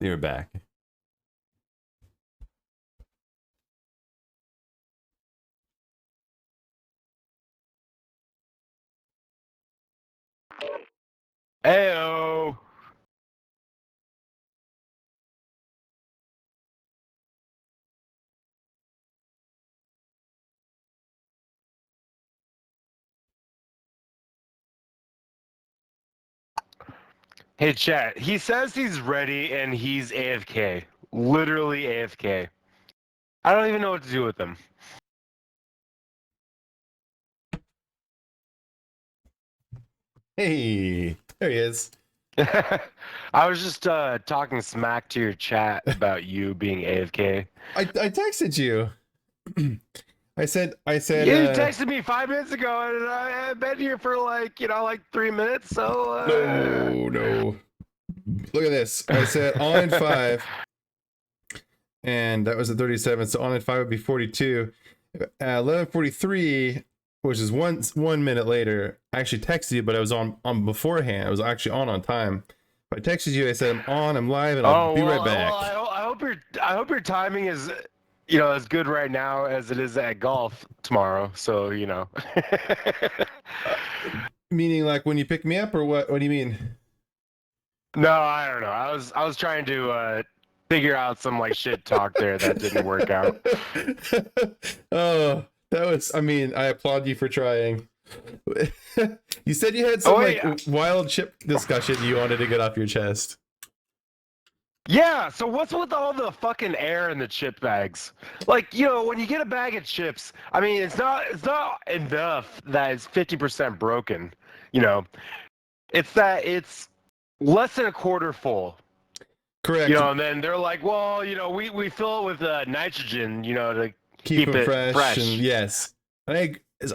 You're back. Heyo. Hey, chat. He says he's ready and he's AFK. Literally AFK. I don't even know what to do with him. Hey, there he is. I was just talking smack to your chat about you being AFK. I texted you. I said. You texted me 5 minutes ago, and I've been here for like 3 minutes. So No. Look at this. I said on in 5, and that was at 37. So on in 5 would be 42. 11:43, which is one minute later. I actually texted you, but I was on beforehand. I was actually on time. I texted you. I said I'm on. I'm live, and I'll be right back. Well, I hope your timing is as good right now as it is at golf tomorrow. So Meaning like when you pick me up, or what? What do you mean? No, I don't know. I was trying to figure out some like shit talk there that didn't work out. Oh, that was. I mean, I applaud you for trying. You said you had some wild chip discussion you wanted to get off your chest. Yeah, so what's with all the fucking air in the chip bags? Like, when you get a bag of chips, I mean, it's not enough that it's 50% broken, It's that it's less than a quarter full. Correct. And then they're like, well, we fill it with nitrogen, to keep it fresh. And yes.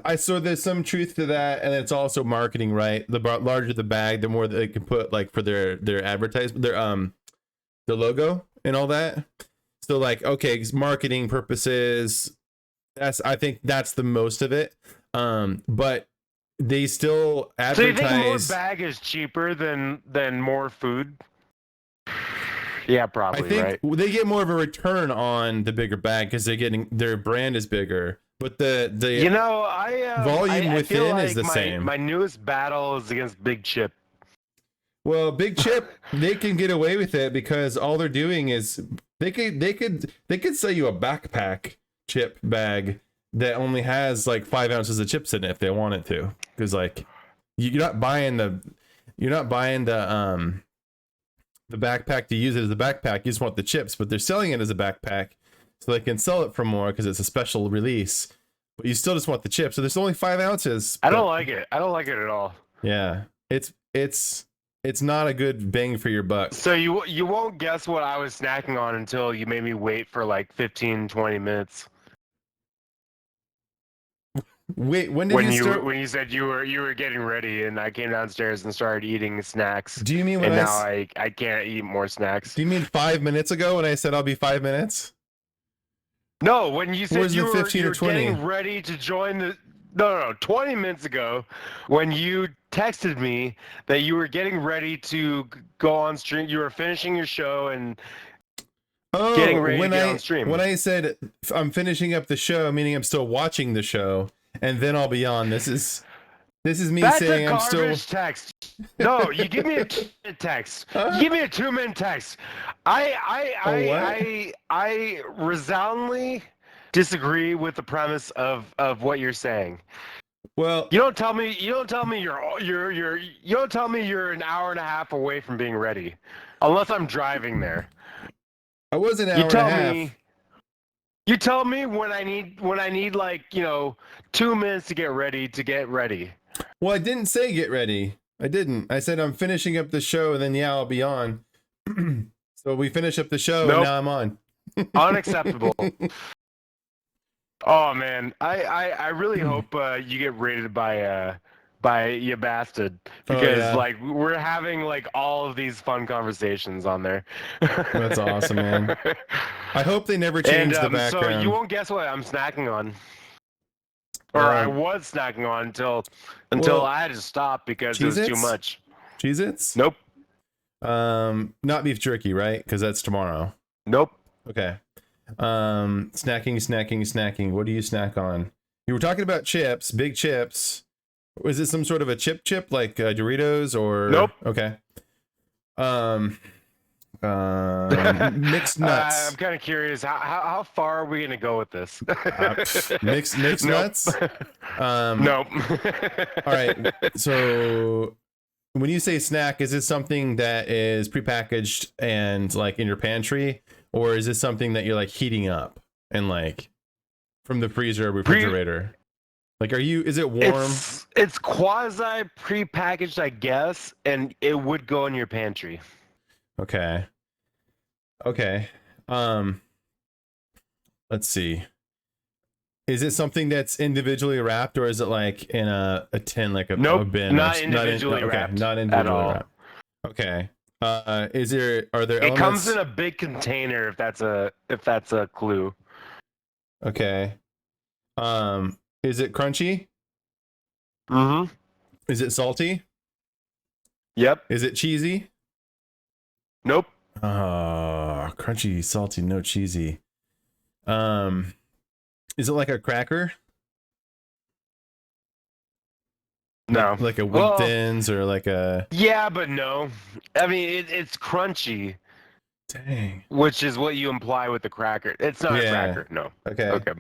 I saw there's some truth to that, and it's also marketing, right? The larger the bag, the more they can put like for their advertisement, their logo and all that. So like, okay, marketing purposes, I think that's the most of it. But they still advertise. So you think more bag is cheaper than more food? Yeah, probably. I think right? They get more of a return on the bigger bag because their brand is bigger, but the volume within is the same. My newest battle is against Big Chip. Well, Big Chip, they can get away with it because all they're doing is they could sell you a backpack chip bag that only has like 5 ounces of chips in it if they want it to, because like you're not buying the backpack to use it as a backpack. You just want the chips, but they're selling it as a backpack so they can sell it for more because it's a special release. But you still just want the chips. So there's only 5 ounces. I don't like it. I don't like it at all. Yeah, it's not a good bang for your buck. So you won't guess what I was snacking on until you made me wait for like 15-20 minutes. Wait, when you said you were getting ready and I came downstairs and started eating snacks? Do you mean when now I can't eat more snacks? Do you mean 5 minutes ago when I said I'll be 5 minutes? No, when you said you were getting ready to join the No, 20 minutes ago when you texted me that you were getting ready to go on stream, you were finishing your show and getting ready to get on stream. When I said I'm finishing up the show, meaning I'm still watching the show, and then I'll be on. This is me saying I'm still. That's a garbage text. No, you give me a 2-minute text. You give me a 2-minute text. I resoundingly disagree with the premise of what you're saying. Well, you don't tell me you're an hour and a half away from being ready, unless I'm driving there. I was an hour and a half. You tell me when I need like 2 minutes to get ready. Well, I didn't say get ready. I didn't. I said I'm finishing up the show, and then I'll be on. So we finish up the show, and now I'm on. Unacceptable. Oh man, I really hope you get rated by you bastard, because like we're having like all of these fun conversations on there. That's awesome, man. I hope they never change the background. So you won't guess what I'm snacking on. Or I was snacking on until I had to stop because it was too much. Cheez-Its? Nope. Not beef jerky, right? Because that's tomorrow. Nope. Okay. Snacking. What do you snack on? You were talking about chips, big chips. Was it some sort of a chip like Doritos or? Nope. Okay. Mixed nuts. I'm kind of curious. How far are we gonna go with this? Mixed Nope. nuts. Nope. All right. So when you say snack, is it something that is prepackaged and like in your pantry, or is this something that you're like heating up and like from the freezer or refrigerator? Like, is it warm? It's quasi prepackaged, I guess, and it would go in your pantry. Okay. Let's see. Is it something that's individually wrapped, or is it like in a tin, like a bin? Not individually wrapped. Not individually wrapped. Okay. Are there It comes in a big container, if that's a clue. Okay. Is it crunchy? Mm-hmm. Is it salty? Yep. Is it cheesy? Nope. Crunchy, salty, no cheesy. Is it like a cracker? No. Like a Wheat Thins or like a... Yeah, but no. I mean, it's crunchy. Dang. Which is what you imply with the cracker. It's not a cracker, no. Okay. Okay.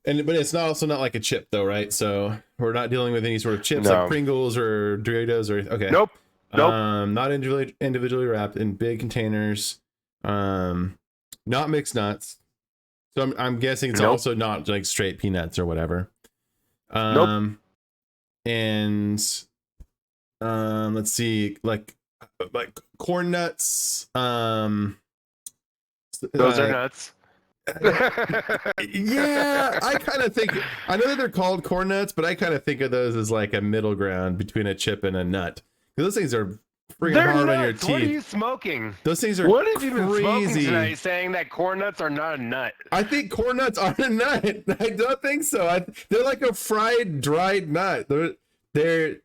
But it's also not like a chip though, right? So we're not dealing with any sort of chips No. like Pringles or Doritos or... Okay. Nope. Not individually wrapped in big containers. Not mixed nuts. So I'm guessing it's also not like straight peanuts or whatever. Nope. And let's see, like corn nuts. Those are nuts. Yeah, I kind of think, I know that they're called corn nuts, but I kind of think of those as like a middle ground between a chip and a nut. Those things are freaking hard on your teeth. What are you smoking? Those things are What have you been smoking crazy. tonight, saying that corn nuts are not a nut? I think corn nuts are a nut. I don't think so. They're like a fried, dried nut. They're a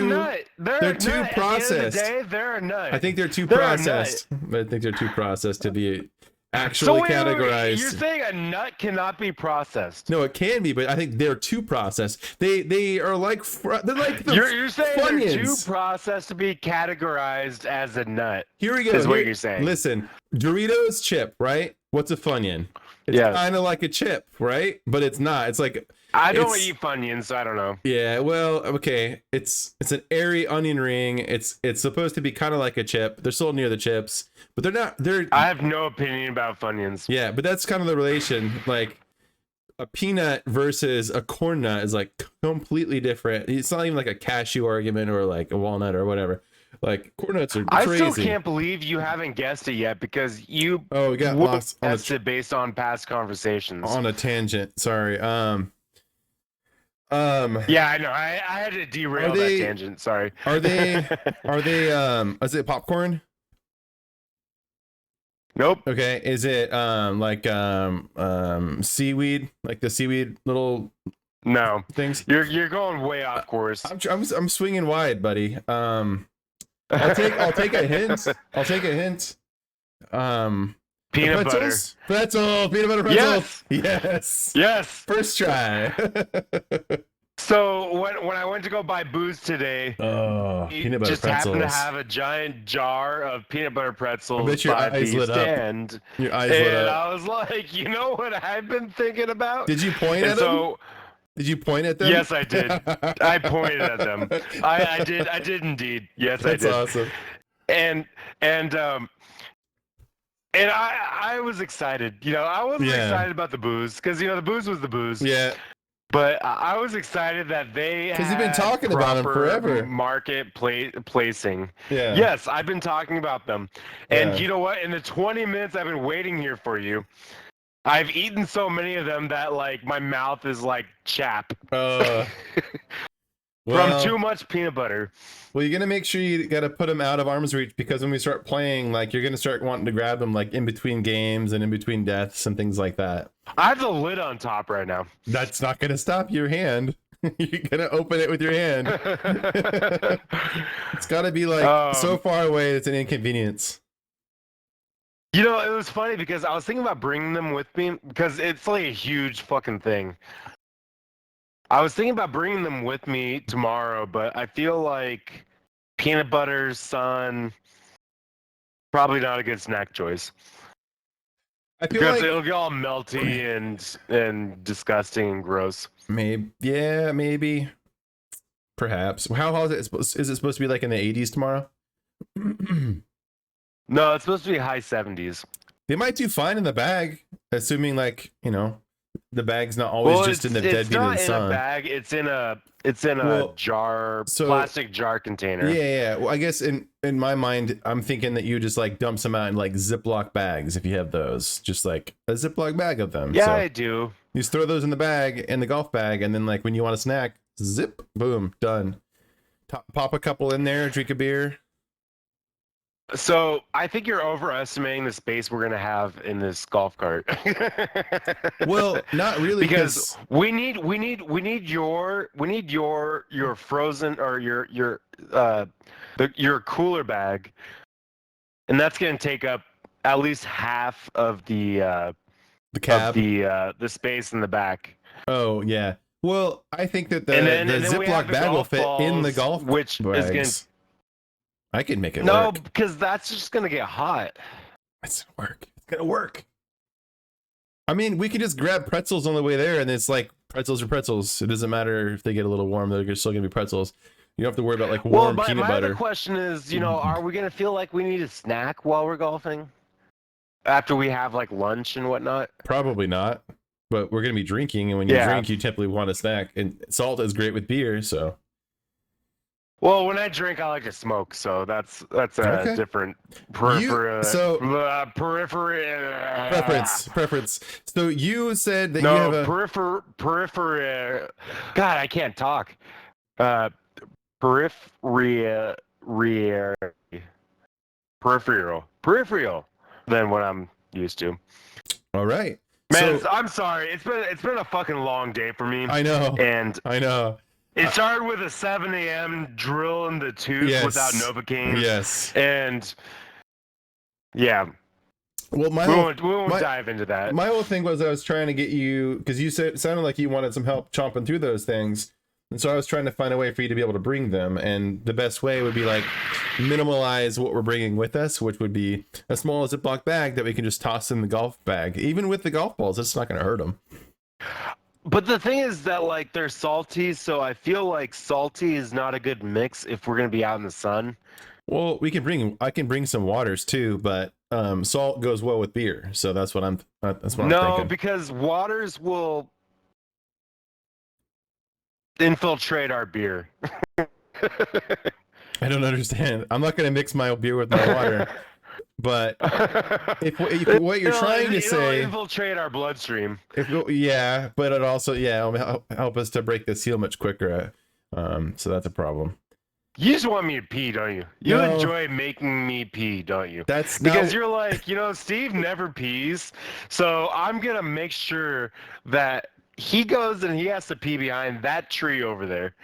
nut. They're too processed. At the end of the day, they're a nut. I think they're too processed. I think they're too processed to be actually categorized. You're saying a nut cannot be processed? No, it can be, but I think they're too processed. They are like they're like the you're saying Funyuns. They're too processed to be categorized as a nut. Here we go. Is what you're saying. Listen, Doritos chip, right? What's a Funyun? It's kind of like a chip, right? But it's not. It's like I don't eat Funyuns, so I don't know. Yeah, well, okay. It's an airy onion ring. It's supposed to be kind of like a chip. They're sold near the chips, but they're not. I have no opinion about Funyuns. Yeah, but that's kind of the relation. Like a peanut versus a corn nut is like completely different. It's not even like a cashew argument or like a walnut or whatever. Like corn nuts are crazy. I still can't believe you haven't guessed it yet because you we got lost on guessed it based on past conversations. On a tangent. Sorry. Yeah, I know. I had to derail that tangent. Sorry. Are they is it popcorn? Nope. Okay. Is it like seaweed, like the seaweed little things? You're going way off course. I'm swinging wide, buddy. I'll take a hint. Peanut butter. Peanut butter pretzels. Yes. First try. So when I went to go buy booze today, peanut butter just pretzels. happened to have a giant jar of peanut butter pretzels bet your by eyes the lit up. stand. Your eyes lit up. I was like, you know what I've been thinking about? Did you point at them? Did you point at them? Yes, I did. I pointed at them. I did indeed. Yes, That's I did. awesome. And I was excited. I wasn't excited about the booze because the booze was the booze. Yeah. But I was excited that they because you've been talking about them forever. Market placing. Yeah. Yes, I've been talking about them, and you know what? In the 20 minutes I've been waiting here for you, I've eaten so many of them that like my mouth is like chapped. From too much peanut butter. Well, you're gonna make sure you gotta put them out of arm's reach because when we start playing, like you're gonna start wanting to grab them like in between games and in between deaths and things like that. I have the lid on top right now. That's not gonna stop your hand. You're gonna open it with your hand. It's got to be like so far away it's an inconvenience. You know, it was funny because I was thinking about bringing them with me because it's like a huge fucking thing. I was thinking about bringing them with me tomorrow, but I feel like peanut butter, sun, probably not a good snack choice. I feel because like it'll get all melty and disgusting and gross. Maybe. Perhaps. How hot is it? Is it supposed to be like in the 80s tomorrow? No, it's supposed to be high 70s. They might do fine in the bag, assuming like, you know, the bag's not always just in the dead beat of the sun. It's not in a bag. It's in a jar, plastic jar container. Yeah. Well, I guess in my mind, I'm thinking that you just like dump some out in like Ziploc bags if you have those, just like a Ziploc bag of them. Yeah, so I do. You just throw those in the bag, in the golf bag, and then like when you want a snack, zip, boom, done. Pop a couple in there, drink a beer. So I think you're overestimating the space we're gonna have in this golf cart. Well, not really, because we need your frozen or your cooler bag, and that's gonna take up at least half of the cab, of the space in the back. Oh yeah. Well, I think that the Ziploc bag will fit in the golf which bags. Is gonna. I can make it work. No, because that's just gonna get hot. It's gonna work. It's gonna work. I mean, we could just grab pretzels on the way there, and it's like pretzels are pretzels. It doesn't matter if they get a little warm; they're still gonna be pretzels. You don't have to worry about like warm peanut butter. My other question is, you know, are we gonna feel like we need a snack while we're golfing? After we have like lunch and whatnot? Probably not. But we're gonna be drinking, and when you drink, you typically want a snack. And salt is great with beer, so. Well, when I drink, I like to smoke, so that's a different preference. So you said that you have a peripheral. God, I can't talk. Peripheral than what I'm used to. All right, man. So, I'm sorry. It's been a fucking long day for me. I know. And I know. It started with a 7 a.m. drill in the tooth without Novocaine. Yes. And yeah. Well, we won't dive into that. My whole thing was I was trying to get you, because you said it sounded like you wanted some help chomping through those things. And so I was trying to find a way for you to be able to bring them. And the best way would be like minimalize what we're bringing with us, which would be a small Ziploc bag that we can just toss in the golf bag. Even with the golf balls, it's not going to hurt them. But the thing is that like they're salty, so I feel like salty is not a good mix if we're gonna be out in the sun. Well, I can bring some waters too, but salt goes well with beer, so that's what I'm thinking. No, because waters will infiltrate our beer. I don't understand. I'm not gonna mix my beer with my water. But if what you're trying to say, infiltrate our bloodstream. But it also it'll help us to break the seal much quicker. So that's a problem. You just want me to pee, don't you? You enjoy making me pee, don't you? That's because you're like, Steve never pees, so I'm gonna make sure that he goes and he has to pee behind that tree over there.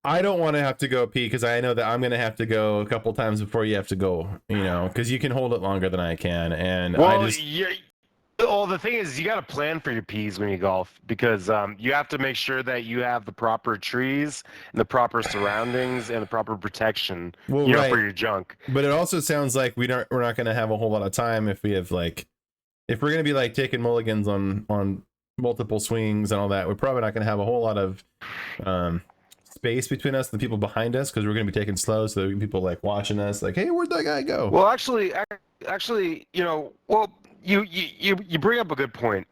I don't want to have to go pee because I know that I'm going to have to go a couple times before you have to go, because you can hold it longer than I can. And the thing is, you got to plan for your pees when you golf because you have to make sure that you have the proper trees and the proper surroundings and the proper protection, for your junk. But it also sounds like we're not going to have a whole lot of time if we have if we're going to be taking mulligans on multiple swings and all that. We're probably not going to have a whole lot of space between us and the people behind us because we're going to be taking slow, so there are people watching us hey, where'd that guy go? Well, actually, you bring up a good point.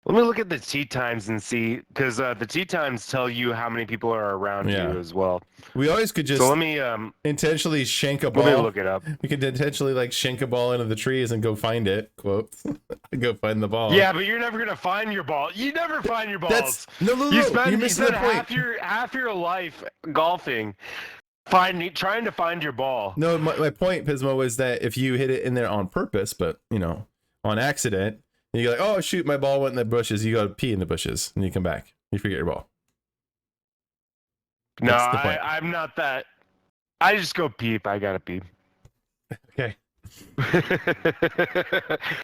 Let me look at the tee times and see, because the tee times tell you how many people are around you as well. We always could just let me intentionally shank a ball. Let me look it up. We could intentionally shank a ball into the trees and go find it. Quote. Go find the ball. Yeah, but you're never gonna find your ball. You never find your balls. No. You spend half your life golfing, trying to find your ball. No, my point, Pismo, was that if you hit it in there on purpose, but on accident, And you're like, oh shoot, my ball went in the bushes. You go pee in the bushes, and you come back. You forget your ball. No, That's the point. I'm not that. I just go pee if I gotta pee. Okay.